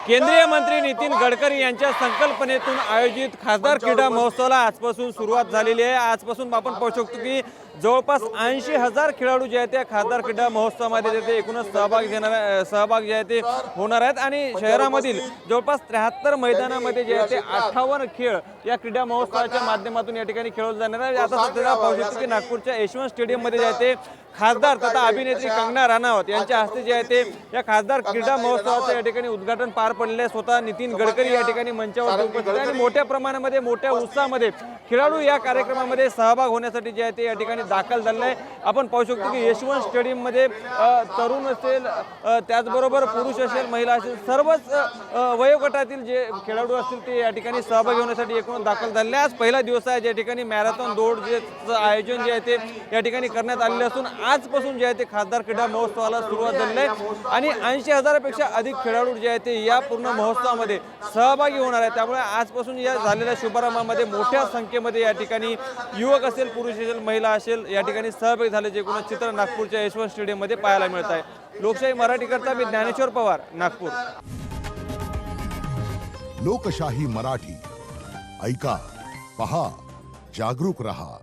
केंद्रीय मंत्री नितीन गडकरी यांच्या संकल्पनेतून आयोजित खासदार क्रीडा महोत्सवाला आजपासून सुरुवात झालेली आहे। आजपासून आपण पाहू शकतो की जवळपास 80,000 खेळाडू जे आहेत त्या खासदार क्रीडा महोत्सवामध्ये ते एकूणच सहभाग जे आहे ते होणार आहेत आणि शहरामधील जवळपास 73 मैदानामध्ये जे आहे ते 58 खेळ या क्रीडा महोत्सवाच्या माध्यमातून या ठिकाणी खेळवले जाणार आहे। आता सध्या पाहू शकतो की नागपूरच्या यशवंत स्टेडियममध्ये जे आहे ते खासदार तथा अभिनेत्री कंगना राणावत यांच्या हस्ते जे आहे ते या खासदार क्रीडा महोत्सवाचं या ठिकाणी उद्घाटन पार पडले आहे। स्वतः नितीन गडकरी या ठिकाणी मंचावर उपस्थित आहेत आणि मोठ्या प्रमाणामध्ये मोठ्या उत्साहामध्ये खेळाडू या कार्यक्रमामध्ये सहभाग होण्यासाठी जे आहे ते या ठिकाणी दाखल झाले आहे। आपण पाहू शकतो की यशवंत स्टेडियममध्ये तरुण असेल त्याचबरोबर पुरुष असेल महिला असेल सर्वच वयोगटातील जे खेळाडू असतील ते या ठिकाणी सहभागी होण्यासाठी एकूण दाखल झाले। आज पहिला दिवस आहे ज्या ठिकाणी मॅरेथॉन दौड जे आयोजन जे आहे ते या ठिकाणी करण्यात आलेले असून आजपासून जे आहे ते खासदार क्रीडा महोत्सवाला सुरुवात झाली आहे आणि 80,000पेक्षा अधिक खेळाडू जे आहेत ते या पूर्ण महोत्सवामध्ये सहभागी होणार आहे। त्यामुळे आजपासून या झालेल्या शुभारंभामध्ये मोठ्या संख्येमध्ये या ठिकाणी युवक असेल पुरुष असेल महिला असेल या ठिकाणी सहभागी झाल्याचे एकूण चित्र नागपूरच्या यशवंत स्टेडियममध्ये पाहायला मिळत आहे। लोकशाही मराठीकरता मी ज्ञानेश्वर पवार, नागपूर। लोकशाही मराठी ऐका, पहा, जागरूक रहा।